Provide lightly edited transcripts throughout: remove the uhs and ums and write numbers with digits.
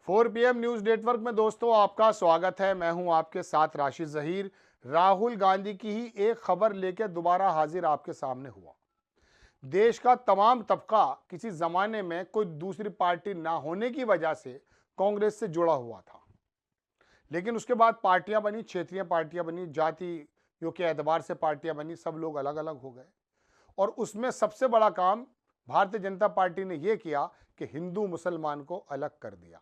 4 PM news network में दोस्तों आपका स्वागत है। मैं हूं आपके साथ राशिद जहीर। राहुल गांधी की ही एक खबर लेकर दोबारा हाजिर आपके सामने हुआ। देश का तमाम तबका किसी जमाने में कोई दूसरी पार्टी ना होने की वजह से कांग्रेस से जुड़ा हुआ था, लेकिन उसके बाद पार्टियां बनी, क्षेत्रीय पार्टियां बनी, जातियों के एतबार से पार्टियां बनी, सब लोग अलग अलग हो गए। और उसमें सबसे बड़ा काम भारतीय जनता पार्टी ने यह किया कि हिंदू मुसलमान को अलग कर दिया।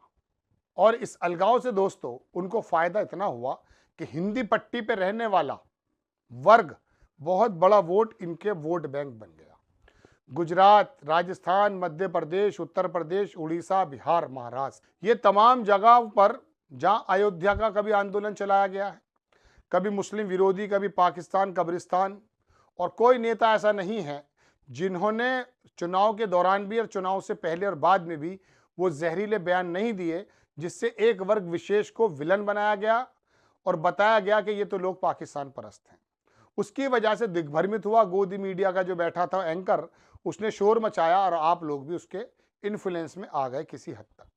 और इस अलगाव से दोस्तों उनको फायदा इतना हुआ कि हिंदी पट्टी पे रहने वाला वर्ग बहुत बड़ा वोट इनके वोट बैंक बन गया। गुजरात, राजस्थान, मध्य प्रदेश, उत्तर प्रदेश, उड़ीसा, बिहार, महाराष्ट्र, ये तमाम जगहों पर जहां अयोध्या का कभी आंदोलन चलाया गया है, कभी मुस्लिम विरोधी, कभी पाकिस्तान कब्रिस्तान, और कोई नेता ऐसा नहीं है जिन्होंने चुनाव के दौरान भी और चुनाव से पहले और बाद में भी वो जहरीले बयान नहीं दिए जिससे एक वर्ग विशेष को विलन बनाया गया और बताया गया कि ये तो लोग पाकिस्तान परस्त हैं। उसकी वजह से दिग्भ्रमित हुआ गोदी मीडिया का जो बैठा था एंकर, उसने शोर मचाया और आप लोग भी उसके इन्फ्लुएंस में आ गए किसी हद तक।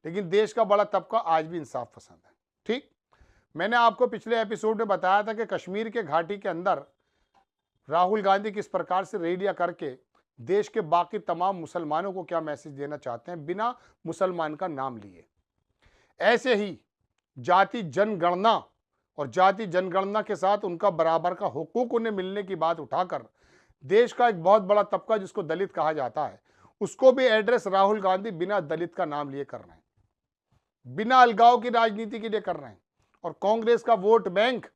लेकिन देश का बड़ा तबका आज भी इंसाफ पसंद है। ठीक, मैंने आपको पिछले एपिसोड में बताया था कि कश्मीर के घाटी के अंदर राहुल गांधी किस प्रकार से रैलियां करके देश के बाकी तमाम मुसलमानों को क्या मैसेज देना चाहते हैं बिना मुसलमान का नाम लिए। ऐसे ही जाति जनगणना और जाति जनगणना के साथ उनका बराबर का हुकूक उन्हें मिलने की बात उठाकर देश का एक बहुत बड़ा तबका जिसको दलित कहा जाता है, उसको भी एड्रेस राहुल गांधी बिना दलित का नाम लिए कर रहे हैं, बिना अलगाव की राजनीति के लिए कर रहे हैं। और कांग्रेस का वोट बैंक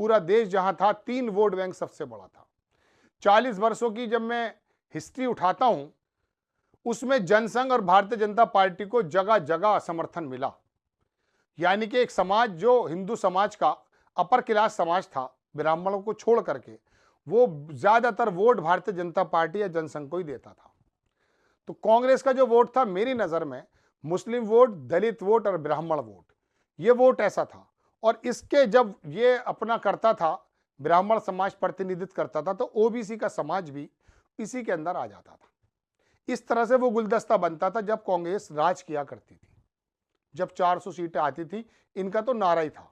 पूरा देश जहां था, 3 वोट बैंक सबसे बड़ा था। 40 वर्षों की जब मैं हिस्ट्री उठाता हूं, उसमें जनसंघ और भारतीय जनता पार्टी को जगह जगह समर्थन मिला। यानी कि एक समाज जो हिंदू समाज का अपर क्लास समाज था, ब्राह्मणों को छोड़ करके, वो ज्यादातर वोट भारतीय जनता पार्टी या जनसंघ को ही देता था। तो कांग्रेस का जो वोट था, मेरी नजर में मुस्लिम वोट, दलित वोट और ब्राह्मण वोट, ये वोट ऐसा था। और इसके जब ये अपना करता था, ब्राह्मण समाज प्रतिनिधित्व करता था, तो ओबीसी का समाज भी इसी के अंदर आ जाता था। इस तरह से वो गुलदस्ता बनता था जब कांग्रेस राज किया करती थी, जब 400 सीटें आती थी, इनका तो नारा ही था।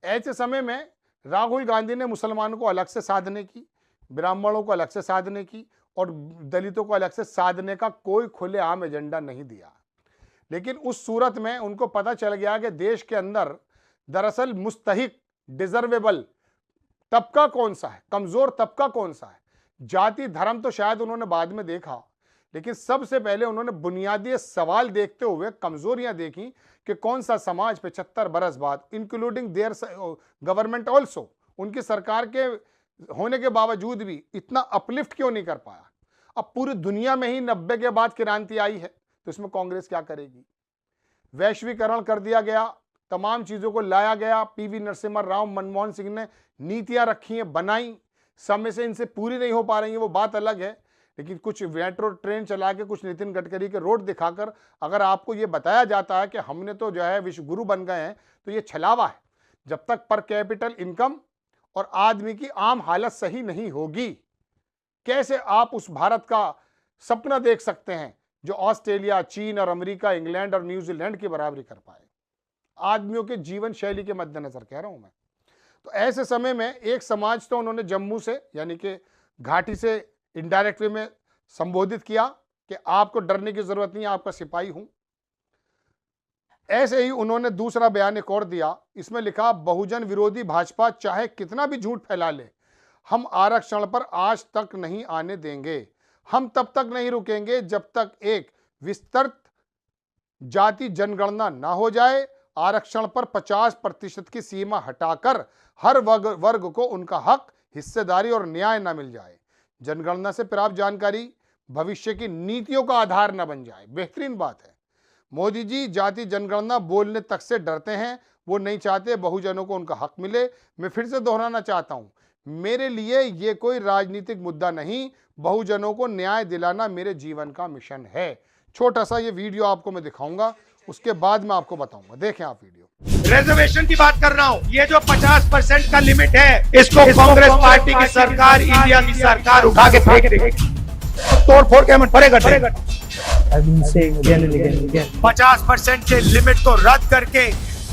ऐसे समय में राहुल गांधी ने मुसलमानों को अलग से साधने की, ब्राह्मणों को अलग से साधने की और दलितों को अलग से साधने का कोई खुलेआम एजेंडा नहीं दिया। लेकिन उस सूरत में उनको पता चल गया कि देश के अंदर दरअसल मुस्तहिक, डिजर्वेबल तबका कौन सा है, कमजोर तबका कौन सा है। जाति धर्म तो शायद उन्होंने बाद में देखा, लेकिन सबसे पहले उन्होंने बुनियादी सवाल देखते हुए कमजोरियां देखी कि कौन सा समाज 75 बरस बाद, इंक्लूडिंग देयर गवर्नमेंट ऑल्सो, उनकी सरकार के होने के बावजूद भी इतना अपलिफ्ट क्यों नहीं कर पाया। अब पूरी दुनिया में ही 90 के बाद क्रांति आई है, तो इसमें कांग्रेस क्या करेगी। वैश्वीकरण कर दिया गया, तमाम चीजों को लाया गया, पीवी नरसिम्हा राव, मनमोहन सिंह ने नीतियां रखी हैं, बनाई, समय से इनसे पूरी नहीं हो पा रही है, वो बात अलग है। लेकिन कुछ मेट्रो ट्रेन चला के, कुछ नितिन गडकरी के रोड दिखाकर अगर आपको ये बताया जाता है कि हमने तो जो है विश्व गुरु बन गए हैं, तो ये छलावा है। जब तक पर कैपिटल इनकम और आदमी की आम हालत सही नहीं होगी, कैसे आप उस भारत का सपना देख सकते हैं जो ऑस्ट्रेलिया, चीन और अमेरिका, इंग्लैंड और न्यूजीलैंड की बराबरी कर पाए। आदमियों के जीवन शैली के मद्देनजर कह रहा हूं मैं। तो ऐसे समय में एक समाज तो उन्होंने जम्मू से, यानी कि घाटी से इनडायरेक्ट वे में संबोधित किया कि आपको डरने की जरूरत नहीं है, आपका सिपाही हूं। ऐसे ही उन्होंने दूसरा बयान एक और दिया, इसमें लिखा, बहुजन विरोधी भाजपा चाहे कितना भी झूठ फैला ले, हम आरक्षण पर आज तक नहीं आने देंगे। हम तब तक नहीं रुकेंगे जब तक एक विस्तृत जाति जनगणना ना हो जाए, आरक्षण पर 50% की सीमा हटाकर हर वर्ग को उनका हक, हिस्सेदारी और न्याय न मिल जाए, जनगणना से प्राप्त जानकारी भविष्य की नीतियों का आधार न बन जाए। बेहतरीन बात है। मोदी जी जाति जनगणना बोलने तक से डरते हैं, वो नहीं चाहते बहुजनों को उनका हक मिले। मैं फिर से दोहराना चाहता हूं, मेरे लिए ये कोई राजनीतिक मुद्दा नहीं, बहुजनों को न्याय दिलाना मेरे जीवन का मिशन है। छोटा सा ये वीडियो आपको मैं दिखाऊंगा, उसके बाद मैं आपको बताऊंगा। देखें आप वीडियो। रिजर्वेशन की बात कर रहा हूँ, ये जो 50% का लिमिट है, इसको कांग्रेस पार्टी की सरकार, इंडिया की सरकार उठा के फेंक देगी। तोड़ फोड़ के मन पड़ेगा। I've been saying again and again and again. 50% के लिमिट को रद्द करके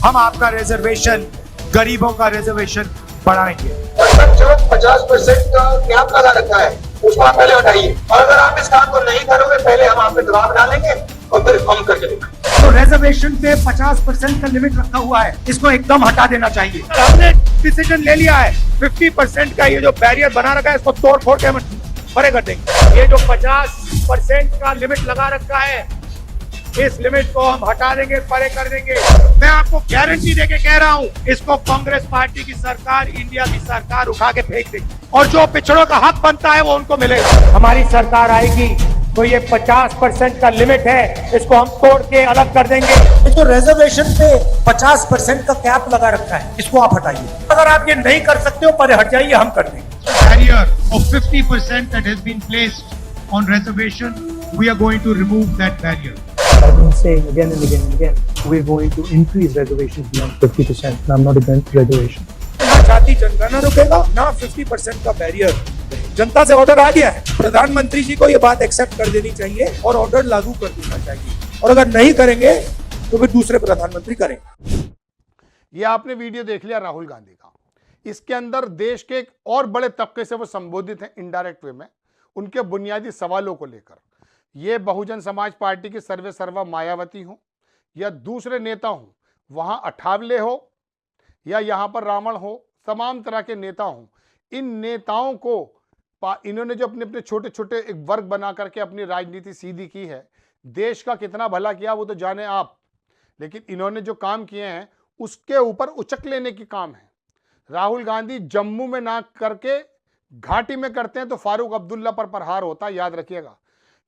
हम आपका रिजर्वेशन, गरीबों का रिजर्वेशन बढ़ाएंगे। जो 50% का कैप लगा रखा है उसको आप पहले हटाइए, और अगर आप इस काम को नहीं करोगे पहले हम आप पे दबाव डालेंगे और फिर हम करके देंगे। तो रिजर्वेशन पे 50% का लिमिट रखा हुआ है, इसको एकदम हटा देना चाहिए। हमने डिसीजन ले लिया है 50% का ये जो बैरियर बना रखा है इसको तोड़ फोड़ के हम परे कर देंगे। ये जो 50% का लिमिट लगा रखा है इस लिमिट को हम हटा देंगे, परे कर देंगे। मैं आपको गारंटी देके कह रहा हूँ, इसको कांग्रेस पार्टी की सरकार, इंडिया की सरकार उठा के फेंक देगी और जो पिछड़ों का हक बनता है वो उनको मिलेगा। हमारी सरकार आएगी तो ये 50% का लिमिट है इसको हम तोड़ के अलग कर देंगे। तो रिजर्वेशन पे 50% का कैप लगा रखा है, इसको आप हटाइए। अगर आप ये नहीं कर सकते हो परे हट जाइए, हम कर देंगे। Barrier of 50% that has been placed on reservation, we are going to remove that barrier. I've been saying again and again and again, we're going to increase reservations beyond 50%. And I'm not against reservation. ना जाति जनगणना रुकेगा, ना 50% का barrier. जनता से order आ गया है, प्रधानमंत्री जी को ये बात एक्सेप्ट कर देनी चाहिए और ऑर्डर लागू कर देना चाहिए, और अगर नहीं करेंगे तो फिर दूसरे प्रधानमंत्री करेंगे। ये आपने वीडियो देख लिया राहुल गांधी का। इसके अंदर देश के एक और बड़े तबके से वो संबोधित हैं इनडायरेक्ट वे में, उनके बुनियादी सवालों को लेकर। ये बहुजन समाज पार्टी की सर्वे सर्वा मायावती हो या दूसरे नेता हो, वहाँ अठावले हो या यहाँ पर रावण हो, तमाम तरह के नेता हों, इन नेताओं को इन्होंने जो अपने अपने छोटे छोटे एक वर्ग बना करके अपनी राजनीति सीधी की है, देश का कितना भला किया वो तो जाने आप, लेकिन इन्होंने जो काम किए हैं उसके ऊपर उचक लेने की काम है। राहुल गांधी जम्मू में ना करके घाटी में करते हैं तो फारूक अब्दुल्ला पर प्रहार होता है, याद रखिएगा।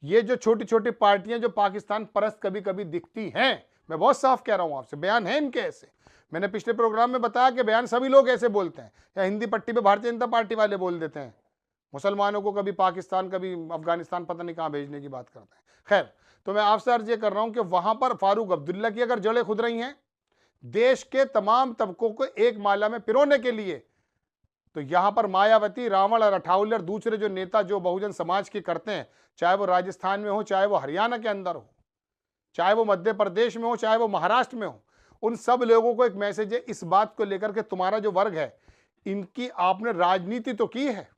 ये जो छोटी छोटी पार्टियां जो पाकिस्तान परस्त कभी कभी दिखती हैं, मैं बहुत साफ कह रहा हूं आपसे, बयान है इनके ऐसे। मैंने पिछले प्रोग्राम में बताया कि बयान सभी लोग ऐसे बोलते हैं, या हिंदी पट्टी पे भारतीय जनता पार्टी वाले बोल देते हैं, मुसलमानों को कभी पाकिस्तान कभी अफगानिस्तान पता नहीं कहाँ भेजने की बात करते हैं। खैर, तो मैं आपसे अर्ज ये कर रहा हूं कि वहां पर फारूक अब्दुल्ला की अगर जड़ें खुद रही हैं देश के तमाम तबकों को एक माला में पिरोने के लिए, तो यहां पर मायावती, रावण और अठावले और दूसरे जो नेता जो बहुजन समाज के करते हैं, चाहे वो राजस्थान में हो, चाहे वो हरियाणा के अंदर हो, चाहे वो मध्य प्रदेश में हो, चाहे वो महाराष्ट्र में हो, उन सब लोगों को एक मैसेज है इस बात को लेकर के तुम्हारा जो वर्ग है, इनकी आपने राजनीति तो की है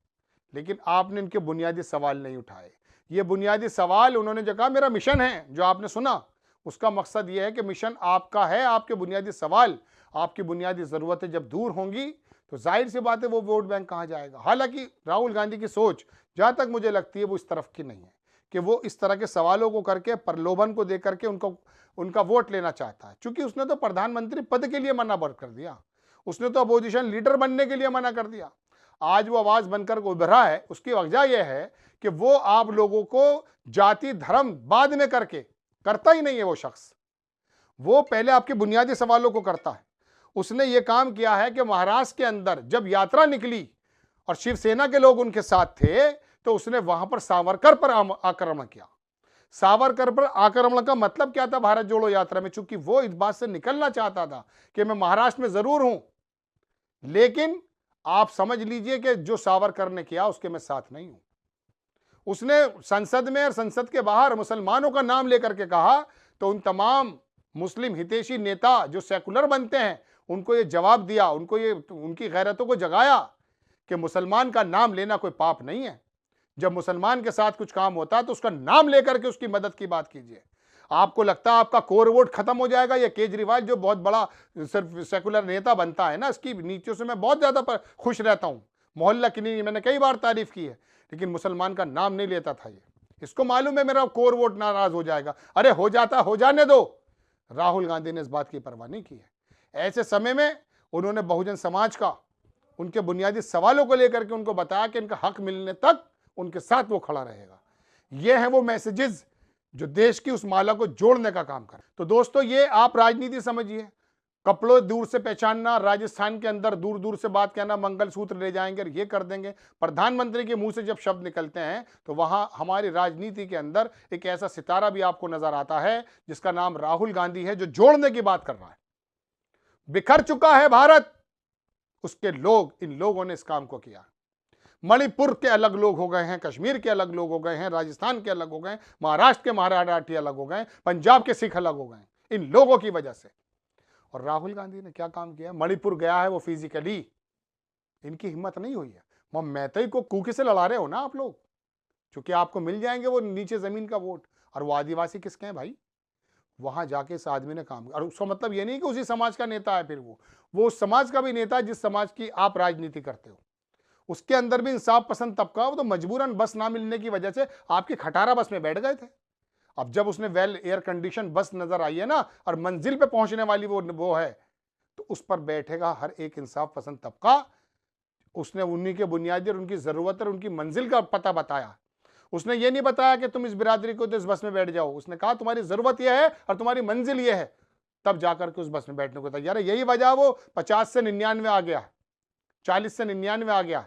लेकिन आपने इनके बुनियादी सवाल नहीं उठाए। ये बुनियादी सवाल उन्होंने जो कहा मेरा मिशन है, जो आपने सुना, उसका मकसद यह है कि मिशन आपका है, आपके बुनियादी सवाल, आपकी बुनियादी ज़रूरतें जब दूर होंगी तो जाहिर सी बात है वो वोट बैंक कहाँ जाएगा। हालांकि राहुल गांधी की सोच जहाँ तक मुझे लगती है वो इस तरफ की नहीं है कि वो इस तरह के सवालों को करके प्रलोभन को दे करके उनका वोट लेना चाहता है, क्योंकि उसने तो प्रधानमंत्री पद के लिए मना कर दिया, उसने तो अपोजिशन लीडर बनने के लिए मना कर दिया। आज वो आवाज़ बनकर उभरा है, उसकी वजह यह है कि वो आप लोगों को जाति धर्म बाद में करके करता ही नहीं है। वो शख्स वो पहले आपके बुनियादी सवालों को करता है। उसने ये काम किया है कि महाराष्ट्र के अंदर जब यात्रा निकली और शिवसेना के लोग उनके साथ थे तो उसने वहां पर सावरकर पर आक्रमण किया। सावरकर पर आक्रमण का मतलब क्या था भारत जोड़ो यात्रा में? चूंकि वो इस बात से निकलना चाहता था कि मैं महाराष्ट्र में जरूर हूं, लेकिन आप समझ लीजिए कि जो सावरकर ने किया उसके मैं साथ नहीं हूं। उसने संसद में और संसद के बाहर मुसलमानों का नाम लेकर के कहा तो उन तमाम मुस्लिम हितैषी नेता जो सेकुलर बनते हैं उनको ये जवाब दिया, उनको ये उनकी गैरतों को जगाया कि मुसलमान का नाम लेना कोई पाप नहीं है। जब मुसलमान के साथ कुछ काम होता है तो उसका नाम लेकर के उसकी मदद की बात कीजिए। आपको लगता है आपका कोर वोट खत्म हो जाएगा? ये केजरीवाल जो बहुत बड़ा सिर्फ सेकुलर नेता बनता है ना, इसकी नीतियों से मैं बहुत ज़्यादा खुश रहता हूँ, मोहल्ला की नहीं, मैंने कई बार तारीफ की है, लेकिन मुसलमान का नाम नहीं लेता था ये। इसको मालूम है मेरा कोर वोट नाराज हो जाएगा। अरे हो जाता, हो जाने दो। राहुल गांधी ने इस बात की परवाह नहीं की है। ऐसे समय में उन्होंने बहुजन समाज का उनके बुनियादी सवालों को लेकर के उनको बताया कि इनका हक मिलने तक उनके साथ वो खड़ा रहेगा। ये है वो मैसेजेस जो देश की उस माला को जोड़ने का काम करें। तो दोस्तों, ये आप राजनीति समझिए, कपड़ों दूर से पहचानना, राजस्थान के अंदर दूर दूर से बात कहना, मंगलसूत्र ले जाएंगे और ये कर देंगे। प्रधानमंत्री के मुंह से जब शब्द निकलते हैं तो वहां हमारी राजनीति के अंदर एक ऐसा सितारा भी आपको नजर आता है जिसका नाम राहुल गांधी है, जो जोड़ने की बात कर रहा है। बिखर चुका है भारत, उसके लोग, इन लोगों ने इस काम को किया। मणिपुर के अलग लोग हो गए हैं, कश्मीर के अलग लोग हो गए हैं, राजस्थान के अलग हो गए हैं, महाराष्ट्र के मराठी अलग हो गए, पंजाब के सिख अलग हो गए, इन लोगों की वजह से। और राहुल गांधी ने क्या काम किया? मणिपुर गया है वो फिजिकली, इनकी हिम्मत नहीं हुई है। मैतेई को कुकी से लड़ा रहे हो ना आप लोग, क्योंकि आपको मिल जाएंगे वो नीचे जमीन का वोट। और वो आदिवासी किसके हैं भाई? वहां जाके इस आदमी ने काम किया। और उसका मतलब ये नहीं कि उसी समाज का नेता है, फिर वो उस समाज का भी नेता है जिस समाज की आप राजनीति करते हो। उसके अंदर भी इंसाफ पसंद तबका, वो तो मजबूरन बस ना मिलने की वजह से आपकी खटारा बस में बैठ गए थे। अब जब उसने वेल एयर कंडीशन बस नजर आई है ना, और मंजिल पे पहुंचने वाली वो है, तो उस पर बैठेगा हर एक इंसाफ पसंद तबका। उसने उन्हीं के बुनियादी और उनकी जरूरत और उनकी मंजिल का पता बताया। उसने ये नहीं बताया कि तुम इस बिरादरी को तो इस बस में बैठ जाओ। उसने कहा तुम्हारी जरूरत यह है और तुम्हारी मंजिल यह है, तब जाकर के उस बस में बैठने को तैयार है। यही वजह वो 50 से 99 आ गया, 40 से 99 आ गया,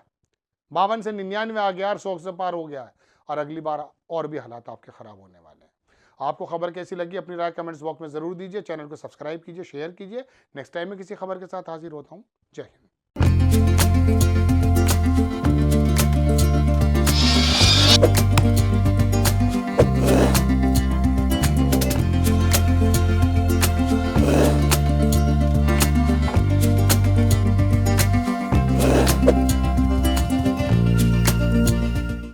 52 से 99 आ गया और 100 से पार हो गया है। और अगली बार और भी हालात आपके खराब होने वाले हैं। आपको खबर कैसी लगी अपनी राय कमेंट्स बॉक्स में जरूर दीजिए। चैनल को सब्सक्राइब कीजिए, शेयर कीजिए। नेक्स्ट टाइम में किसी खबर के साथ हाजिर होता हूँ। जय हिंद।